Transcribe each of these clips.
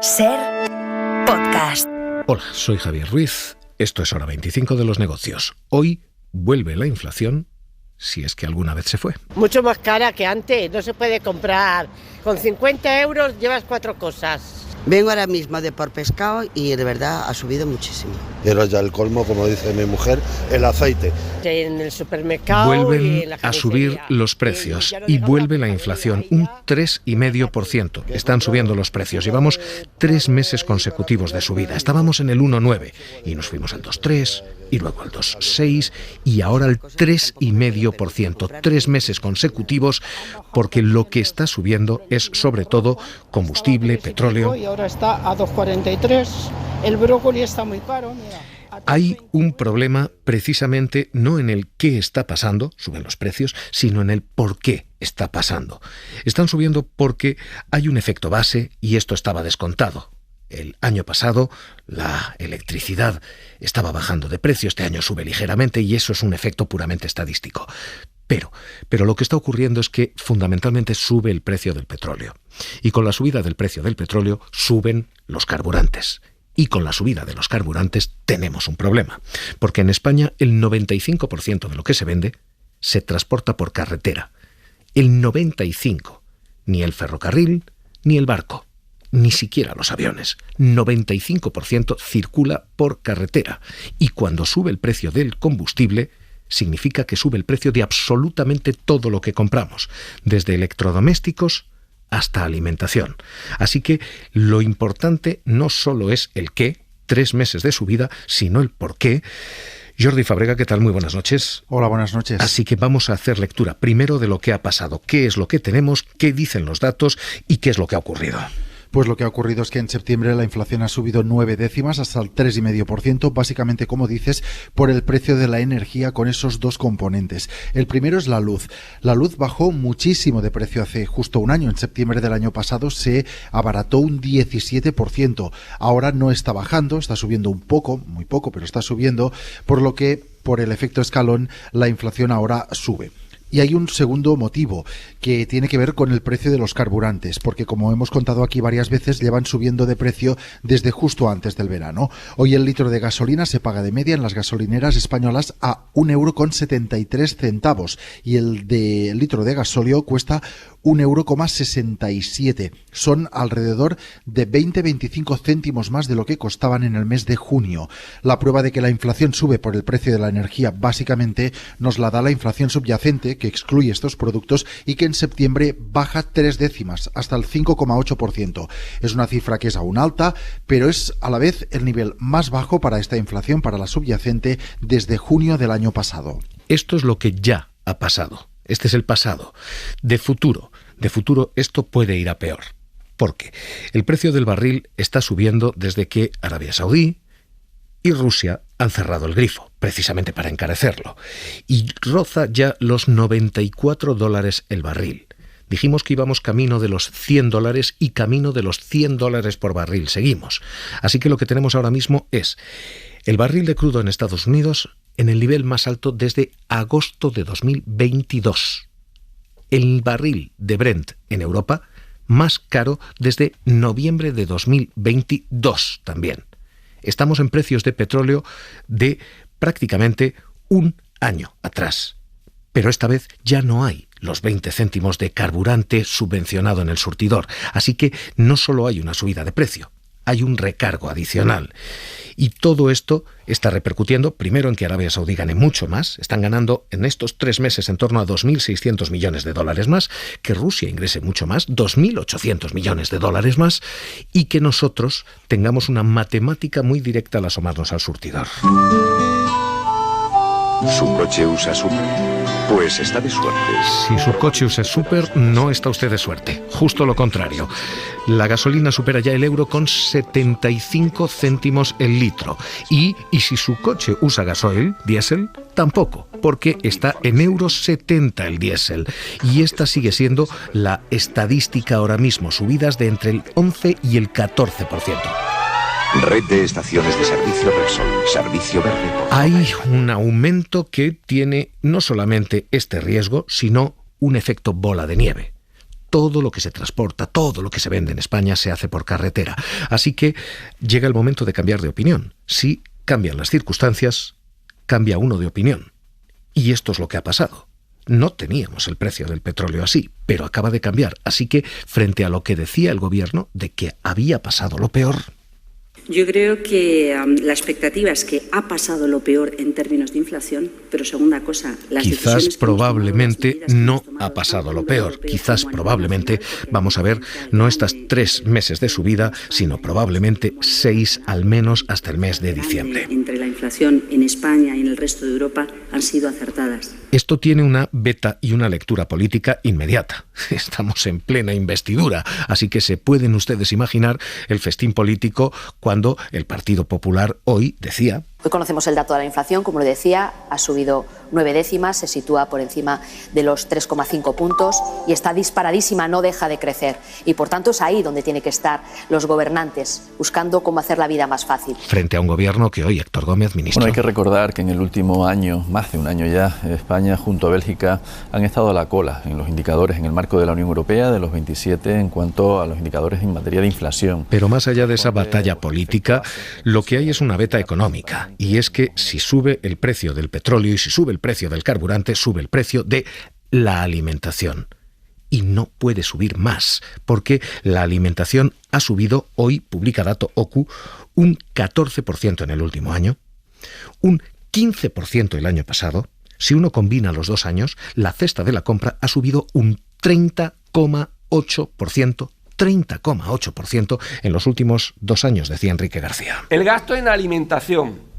SER Podcast. Hola, soy Javier Ruiz. Esto es Hora 25 de los negocios. Hoy vuelve la inflación, si es que alguna vez se fue. Mucho más cara que antes, no se puede comprar. Con 50 euros llevas 4 cosas. Vengo ahora mismo de por pescado y de verdad ha subido muchísimo. Y ahora ya el colmo, como dice mi mujer, el aceite. En el supermercado Vuelven y en la a subir los precios y vuelve la inflación, un 3,5%. Están subiendo los precios. Llevamos 3 meses consecutivos de subida. Estábamos en el 1,9 y nos fuimos al 2,3 y luego al 2,6 y ahora al 3,5%. 3 meses consecutivos porque lo que está subiendo es sobre todo combustible, petróleo. Y ahora está a 2,43. El brócoli está muy caro. Mira. Hay un problema precisamente no en el qué está pasando, suben los precios, sino en el por qué está pasando. Están subiendo porque hay un efecto base y esto estaba descontado. El año pasado la electricidad estaba bajando de precio, este año sube ligeramente y eso es un efecto puramente estadístico. Pero lo que está ocurriendo es que fundamentalmente sube el precio del petróleo. Y con la subida del precio del petróleo suben los carburantes. Y con la subida de los carburantes tenemos un problema. Porque en España el 95% de lo que se vende se transporta por carretera. El 95%. Ni el ferrocarril, ni el barco. Ni siquiera los aviones. 95% circula por carretera. Y cuando sube el precio del combustible, significa que sube el precio de absolutamente todo lo que compramos, desde electrodomésticos hasta alimentación. Así que lo importante no solo es el qué, 3 meses de subida, sino el por qué. Jordi Fàbrega, ¿qué tal? Muy buenas noches. Hola, buenas noches. Así que vamos a hacer lectura primero de lo que ha pasado, qué es lo que tenemos, qué dicen los datos y qué es lo que ha ocurrido. Pues lo que ha ocurrido es que en septiembre la inflación ha subido 9 décimas hasta el 3,5%, básicamente, como dices, por el precio de la energía con esos dos componentes. El primero es la luz. La luz bajó muchísimo de precio hace justo un año. En septiembre del año pasado se abarató un 17%. Ahora no está bajando, está subiendo un poco, muy poco, pero está subiendo, por lo que, por el efecto escalón, la inflación ahora sube. Y hay un segundo motivo que tiene que ver con el precio de los carburantes, porque como hemos contado aquí varias veces, llevan subiendo de precio desde justo antes del verano. Hoy el litro de gasolina se paga de media en las gasolineras españolas a 1,73 € y el litro de gasóleo cuesta 1,67 €. Son alrededor de 20-25 céntimos más de lo que costaban en el mes de junio. La prueba de que la inflación sube por el precio de la energía básicamente nos la da la inflación subyacente, que excluye estos productos y que en septiembre baja 3 décimas hasta el 5,8%. Es una cifra que es aún alta, pero es a la vez el nivel más bajo para esta inflación, para la subyacente, desde junio del año pasado. Esto es lo que ya ha pasado. Este es el pasado. De futuro esto puede ir a peor. Porque el precio del barril está subiendo desde que Arabia Saudí y Rusia han cerrado el grifo, precisamente para encarecerlo. Y roza ya los $94 el barril. Dijimos que íbamos camino de los $100 y camino de los $100 por barril. Seguimos. Así que lo que tenemos ahora mismo es el barril de crudo en Estados Unidos en el nivel más alto desde agosto de 2022. El barril de Brent en Europa más caro desde noviembre de 2022 también. Estamos en precios de petróleo de prácticamente un año atrás. Pero esta vez ya no hay los 20 céntimos de carburante subvencionado en el surtidor. Así que no solo hay una subida de precio, hay un recargo adicional. Y todo esto está repercutiendo primero en que Arabia Saudí gane mucho más. Están ganando en estos 3 meses en torno a $2.600 millones más, que Rusia ingrese mucho más, $2.800 millones más, y que nosotros tengamos una matemática muy directa al asomarnos al surtidor. ¿Su coche usa Super? Pues está de suerte. Si su coche usa Super, no está usted de suerte. Justo lo contrario. La gasolina supera ya el euro con 75 céntimos el litro. Y si su coche usa gasoil, diésel, tampoco, porque está en €70 el diésel. Y esta sigue siendo la estadística ahora mismo, subidas de entre el 11 y el 14%. Red de estaciones de servicio Repsol, servicio verde. Hay un aumento que tiene no solamente este riesgo, sino un efecto bola de nieve. todo lo que se transporta, todo lo que se vende en España se hace por carretera. Así que llega el momento de cambiar de opinión. Si cambian las circunstancias, cambia uno de opinión. Y esto es lo que ha pasado. No teníamos el precio del petróleo así, pero acaba de cambiar. Así que, frente a lo que decía el gobierno de que había pasado lo peor... Yo creo que la expectativa es que ha pasado lo peor en términos de inflación, pero segunda cosa, quizás probablemente no ha pasado lo peor. Quizás probablemente vamos a ver no estas 3 meses de subida, sino probablemente 6 al menos hasta el mes de diciembre. Entre la inflación en España y en el resto de Europa han sido acertadas. Esto tiene una beta y una lectura política inmediata. Estamos en plena investidura, así que se pueden ustedes imaginar el festín político cuando el Partido Popular hoy decía... Hoy conocemos el dato de la inflación, como le decía, ha subido 9 décimas, se sitúa por encima de los 3,5 puntos y está disparadísima, no deja de crecer. Y por tanto es ahí donde tienen que estar los gobernantes, buscando cómo hacer la vida más fácil. Frente a un gobierno que hoy Héctor Gómez, ministro... Bueno, hay que recordar que en el último año, más de un año ya, España junto a Bélgica han estado a la cola en los indicadores en el marco de la Unión Europea, de los 27, en cuanto a los indicadores en materia de inflación. Pero más allá de esa batalla política, lo que hay es una beta económica. Y es que si sube el precio del petróleo y si sube el precio del carburante, sube el precio de la alimentación. Y no puede subir más, porque la alimentación ha subido, hoy publica dato OCU, un 14% en el último año, un 15% el año pasado. Si uno combina los 2 años, la cesta de la compra ha subido un 30,8%. 30,8% en los últimos 2 años, decía Enrique García. El gasto en alimentación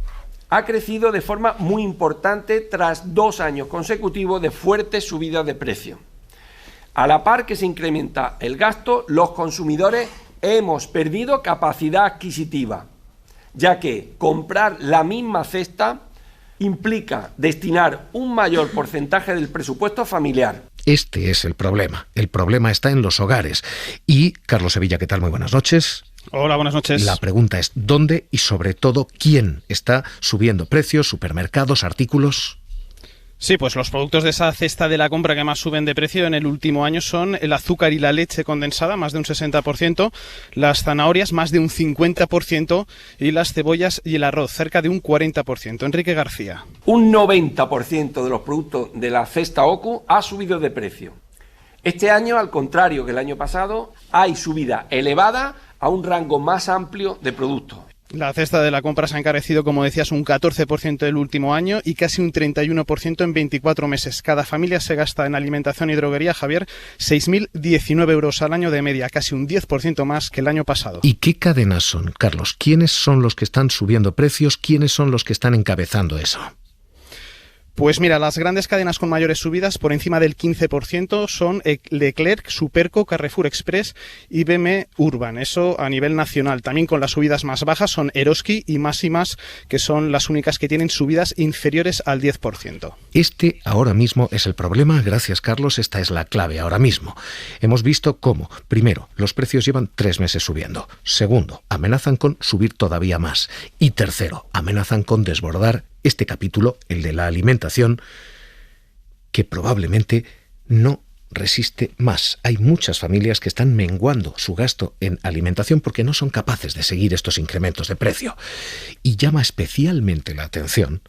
ha crecido de forma muy importante tras 2 años consecutivos de fuertes subidas de precio. A la par que se incrementa el gasto, los consumidores hemos perdido capacidad adquisitiva, ya que comprar la misma cesta implica destinar un mayor porcentaje del presupuesto familiar. Este es el problema. El problema está en los hogares. Y, Carlos Sevilla, ¿qué tal? Muy buenas noches. Hola, buenas noches. La pregunta es, ¿dónde y sobre todo quién está subiendo precios, supermercados, artículos? Sí, pues los productos de esa cesta de la compra que más suben de precio en el último año son el azúcar y la leche condensada, más de un 60%, las zanahorias, más de un 50%, y las cebollas y el arroz, cerca de un 40%. Enrique García. Un 90% de los productos de la cesta OCU ha subido de precio. Este año, al contrario que el año pasado, hay subida elevada a un rango más amplio de productos. La cesta de la compra se ha encarecido, como decías, un 14% el último año y casi un 31% en 24 meses. Cada familia se gasta en alimentación y droguería, Javier, 6.019 euros al año de media, casi un 10% más que el año pasado. ¿Y qué cadenas son, Carlos? ¿Quiénes son los que están subiendo precios? ¿Quiénes son los que están encabezando eso? Pues mira, las grandes cadenas con mayores subidas, por encima del 15%, son Leclerc, Superco, Carrefour Express y BM Urban. Eso a nivel nacional. También con las subidas más bajas son Eroski y Máximas, que son las únicas que tienen subidas inferiores al 10%. Este ahora mismo es el problema. Gracias, Carlos. Esta es la clave ahora mismo. Hemos visto cómo, primero, los precios llevan 3 meses subiendo. Segundo, amenazan con subir todavía más. Y tercero, amenazan con desbordar este capítulo, el de la alimentación, que probablemente no resiste más. Hay muchas familias que están menguando su gasto en alimentación porque no son capaces de seguir estos incrementos de precio. Y llama especialmente la atención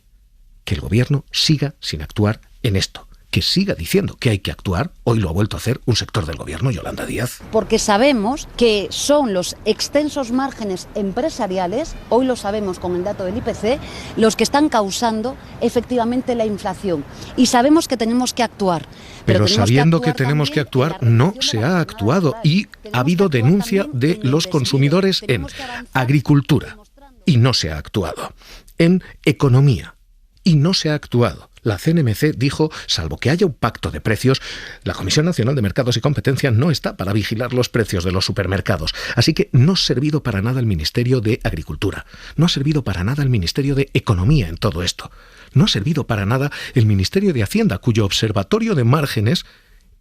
que el gobierno siga sin actuar en esto, que siga diciendo que hay que actuar. Hoy lo ha vuelto a hacer un sector del gobierno, Yolanda Díaz. Porque sabemos que son los extensos márgenes empresariales, hoy lo sabemos con el dato del IPC, los que están causando efectivamente la inflación. Y sabemos que tenemos que actuar. Pero sabiendo que tenemos que actuar, no se ha actuado y ha habido denuncia de los consumidores en agricultura y no se ha actuado, en economía y no se ha actuado. La CNMC dijo, salvo que haya un pacto de precios, la Comisión Nacional de Mercados y Competencia no está para vigilar los precios de los supermercados. Así que no ha servido para nada el Ministerio de Agricultura, no ha servido para nada el Ministerio de Economía en todo esto, no ha servido para nada el Ministerio de Hacienda, cuyo observatorio de márgenes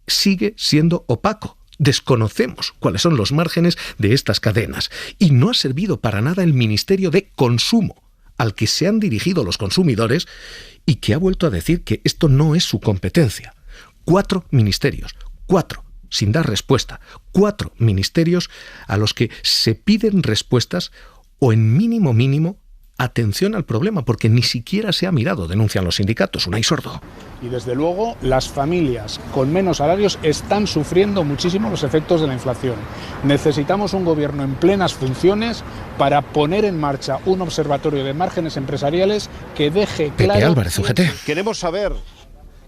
sigue siendo opaco. Desconocemos cuáles son los márgenes de estas cadenas. Y no ha servido para nada el Ministerio de Consumo, al que se han dirigido los consumidores y que ha vuelto a decir que esto no es su competencia. 4 ministerios, 4 sin dar respuesta. 4 ministerios a los que se piden respuestas o en mínimo atención al problema, porque ni siquiera se ha mirado, denuncian los sindicatos. Unai Sordo. Y desde luego las familias con menos salarios están sufriendo muchísimo los efectos de la inflación. Necesitamos un gobierno en plenas funciones para poner en marcha un observatorio de márgenes empresariales que deje claro... Pepe Álvarez, UGT. Queremos saber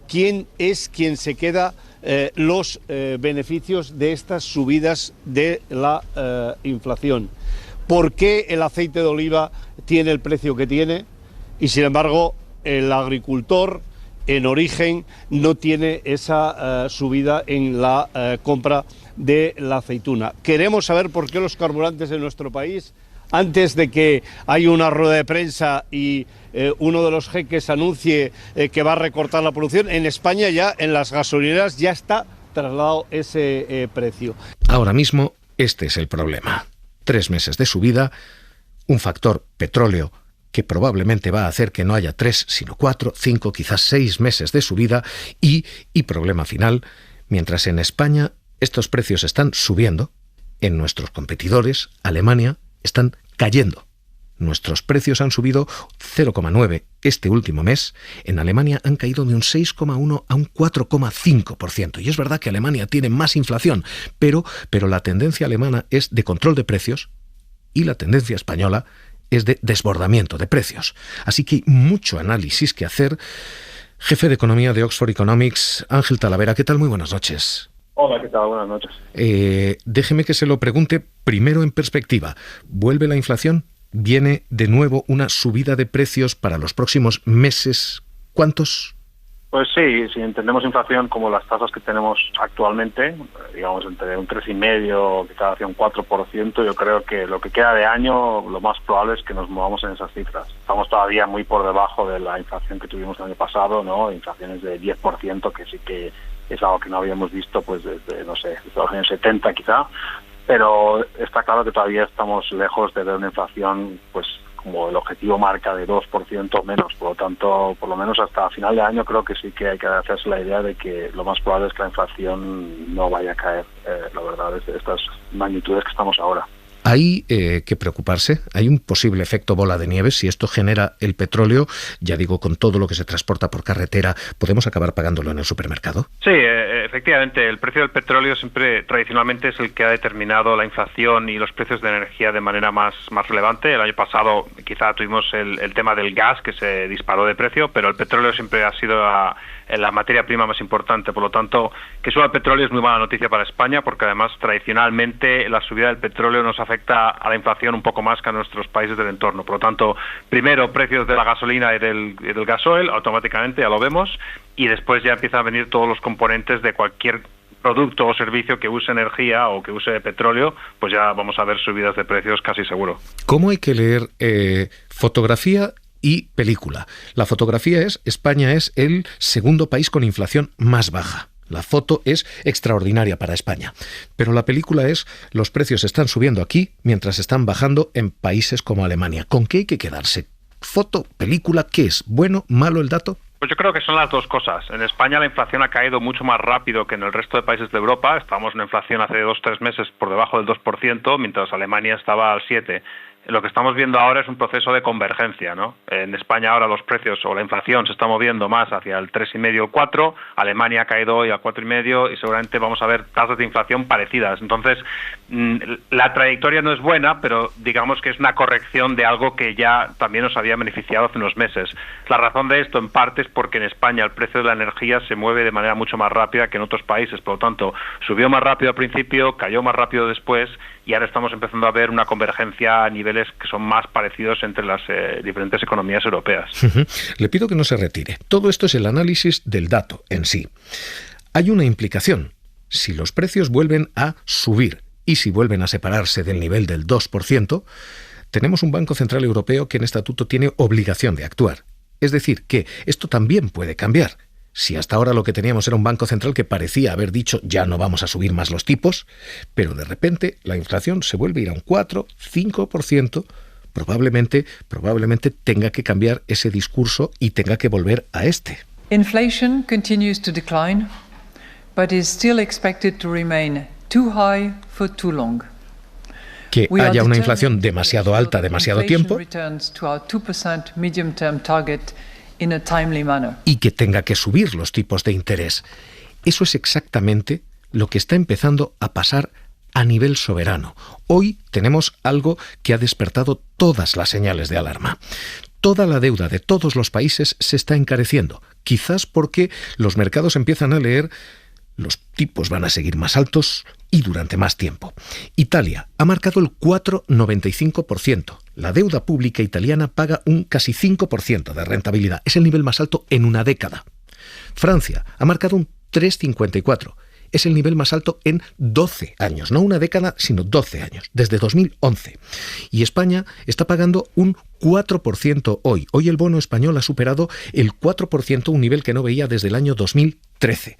quién es quien se queda los beneficios de estas subidas de la inflación. ¿Por qué el aceite de oliva tiene el precio que tiene y sin embargo el agricultor en origen no tiene esa subida en la compra de la aceituna? Queremos saber por qué los carburantes en nuestro país, antes de que haya una rueda de prensa y uno de los jeques anuncie que va a recortar la producción, en España ya en las gasolineras ya está trasladado ese precio. Ahora mismo este es el problema. 3 meses de subida, un factor petróleo que probablemente va a hacer que no haya 3, sino 4, 5, quizás 6 meses de subida y problema final, mientras en España estos precios están subiendo, en nuestros competidores, Alemania, están cayendo. Nuestros precios han subido 0,9 este último mes. En Alemania han caído de un 6,1 a un 4,5%. Y es verdad que Alemania tiene más inflación, pero la tendencia alemana es de control de precios y la tendencia española es de desbordamiento de precios. Así que hay mucho análisis que hacer. Jefe de Economía de Oxford Economics, Ángel Talavera, ¿qué tal? Muy buenas noches. Hola, ¿qué tal? Buenas noches. Déjeme que se lo pregunte primero en perspectiva. ¿Vuelve la inflación? ¿Viene de nuevo una subida de precios para los próximos meses? ¿Cuántos? Pues sí, si entendemos inflación como las tasas que tenemos actualmente, digamos entre un 3,5 quizás hacia un 4%, yo creo que lo que queda de año lo más probable es que nos movamos en esas cifras. Estamos todavía muy por debajo de la inflación que tuvimos el año pasado, ¿no? Inflaciones de 10%, que sí que es algo que no habíamos visto pues desde, no sé, desde los años 70 quizá. Pero está claro que todavía estamos lejos de ver una inflación, pues como el objetivo marca de 2% menos. Por lo tanto, por lo menos hasta final de año creo que sí que hay que hacerse la idea de que lo más probable es que la inflación no vaya a caer, la verdad, desde estas magnitudes que estamos ahora. Hay que preocuparse, hay un posible efecto bola de nieve. Si esto genera el petróleo, ya digo, con todo lo que se transporta por carretera, ¿podemos acabar pagándolo en el supermercado? Sí, efectivamente, el precio del petróleo siempre tradicionalmente es el que ha determinado la inflación y los precios de energía de manera más relevante. El año pasado quizá tuvimos el tema del gas que se disparó de precio, pero el petróleo siempre ha sido la materia prima más importante. Por lo tanto, que suba el petróleo es muy mala noticia para España, porque además tradicionalmente la subida del petróleo nos afecta a la inflación un poco más que a nuestros países del entorno. Por lo tanto, primero precios de la gasolina y del gasoil, automáticamente ya lo vemos, y después ya empiezan a venir todos los componentes de cualquier producto o servicio que use energía o que use petróleo, pues ya vamos a ver subidas de precios casi seguro. ¿Cómo hay que leer fotografía y película? La fotografía es: España es el segundo país con inflación más baja. La foto es extraordinaria para España. Pero la película es: los precios están subiendo aquí mientras están bajando en países como Alemania. ¿Con qué hay que quedarse? Foto, película, ¿qué es? ¿Bueno, malo el dato? Pues yo creo que son las dos cosas. En España la inflación ha caído mucho más rápido que en el resto de países de Europa. Estábamos en una inflación hace 2-3 meses por debajo del 2%, mientras Alemania estaba al 7%. Lo que estamos viendo ahora es un proceso de convergencia, ¿no? En España ahora los precios o la inflación se está moviendo más hacia el 3,5 o el 4, Alemania ha caído hoy al 4,5 y seguramente vamos a ver tasas de inflación parecidas. Entonces, la trayectoria no es buena, pero digamos que es una corrección de algo que ya también nos había beneficiado hace unos meses. La razón de esto en parte es porque en España el precio de la energía se mueve de manera mucho más rápida que en otros países, por lo tanto, subió más rápido al principio, cayó más rápido después, y ahora estamos empezando a ver una convergencia a niveles que son más parecidos entre las diferentes economías europeas. Le pido que no se retire. Todo esto es el análisis del dato en sí. Hay una implicación. Si los precios vuelven a subir y si vuelven a separarse del nivel del 2%, tenemos un Banco Central Europeo que en estatuto tiene obligación de actuar. Es decir, que esto también puede cambiar. Si hasta ahora lo que teníamos era un Banco Central que parecía haber dicho ya no vamos a subir más los tipos, pero de repente la inflación se vuelve a ir a un 4, 5%, probablemente tenga que cambiar ese discurso y tenga que volver a este. Inflation continues to decline. but is still expected to remain too high for too long. Que haya una inflación demasiado alta demasiado tiempo y que tenga que subir los tipos de interés. Eso es exactamente lo que está empezando a pasar a nivel soberano. Hoy tenemos algo que ha despertado todas las señales de alarma. Toda la deuda de todos los países se está encareciendo, quizás porque los mercados empiezan a leer: los tipos van a seguir más altos y durante más tiempo. Italia ha marcado el 4,95%. La deuda pública italiana paga un casi 5% de rentabilidad. Es el nivel más alto en una década. Francia ha marcado un 3,54%. Es el nivel más alto en 12 años. No una década, sino 12 años. Desde 2011. Y España está pagando un 4% hoy. Hoy el bono español ha superado el 4%, un nivel que no veía desde el año 2013.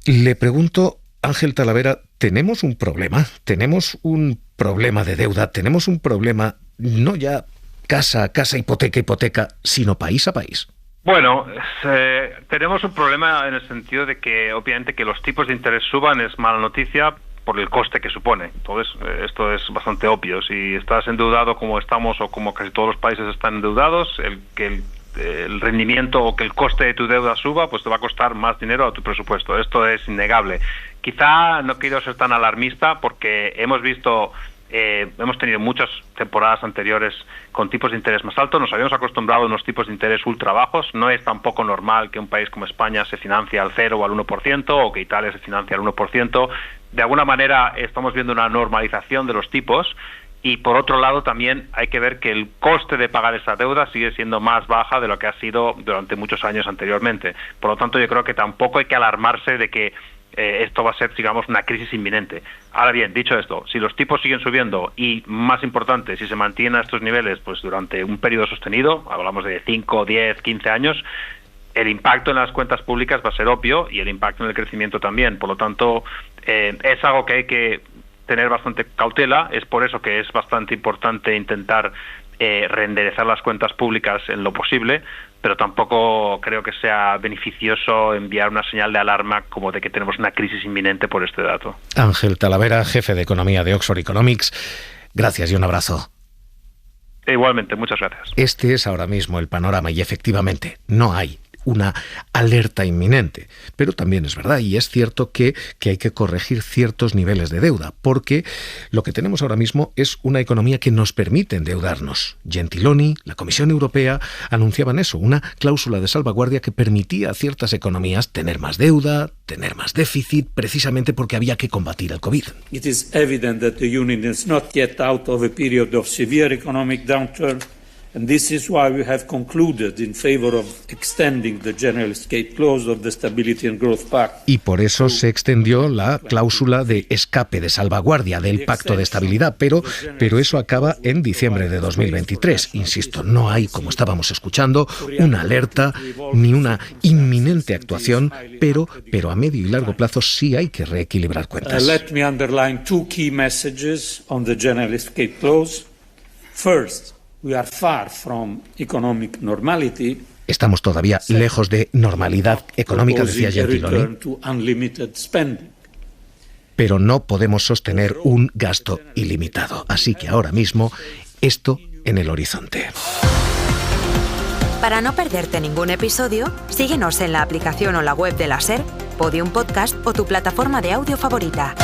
Le pregunto, Ángel Talavera, ¿tenemos un problema? ¿Tenemos un problema de deuda? ¿Tenemos un problema no ya casa a casa, hipoteca a hipoteca, sino país a país? Bueno, tenemos un problema en el sentido de que obviamente que los tipos de interés suban es mala noticia por el coste que supone. Entonces, esto es bastante obvio. Si estás endeudado como estamos o como casi todos los países están endeudados, el rendimiento o que el coste de tu deuda suba, pues te va a costar más dinero a tu presupuesto. Esto es innegable. Quizá no quiero ser tan alarmista porque hemos tenido muchas temporadas anteriores con tipos de interés más altos. Nos habíamos acostumbrado a unos tipos de interés ultra bajos. No es tampoco normal que un país como España se financie al 0 o al 1% o que Italia se financie al 1%. De alguna manera estamos viendo una normalización de los tipos. Y por otro lado también hay que ver que el coste de pagar esa deuda sigue siendo más baja de lo que ha sido durante muchos años anteriormente. Por lo tanto, yo creo que tampoco hay que alarmarse de que esto va a ser, digamos, una crisis inminente. Ahora bien, dicho esto, si los tipos siguen subiendo y, más importante, si se mantienen a estos niveles pues durante un periodo sostenido, hablamos de 5, 10, 15 años, el impacto en las cuentas públicas va a ser obvio y el impacto en el crecimiento también. Por lo tanto, es algo que hay que tener bastante cautela. Es por eso que es bastante importante intentar reenderezar las cuentas públicas en lo posible, pero tampoco creo que sea beneficioso enviar una señal de alarma como de que tenemos una crisis inminente por este dato. Ángel Talavera, jefe de Economía de Oxford Economics, gracias y un abrazo. Igualmente, muchas gracias. Este es ahora mismo el panorama y efectivamente no hay una alerta inminente. Pero también es verdad y es cierto que hay que corregir ciertos niveles de deuda, porque lo que tenemos ahora mismo es una economía que nos permite endeudarnos. Gentiloni, la Comisión Europea, anunciaban eso, una cláusula de salvaguardia que permitía a ciertas economías tener más deuda, tener más déficit, precisamente porque había que combatir el COVID. It is evident that the Union is not yet out of a period of severe economic downturn. And this is why we have concluded in favor of extending the General Escape Clause of the Stability and Growth Pact. Y por eso se extendió la cláusula de escape de salvaguardia del Pacto de Estabilidad, pero eso acaba en diciembre de 2023. Insisto, no hay, como estábamos escuchando, una alerta ni una inminente actuación, pero a medio y largo plazo sí hay que reequilibrar cuentas. Let me underline two key messages on the General Escape Clause. First, we are far from economic normality. Estamos todavía lejos de normalidad económica, decía Gentiloni. Pero no podemos sostener un gasto ilimitado. Así que ahora mismo, esto en el horizonte. Para no perderte ningún episodio, síguenos en la aplicación o la web de la SER, Podium Podcast o tu plataforma de audio favorita.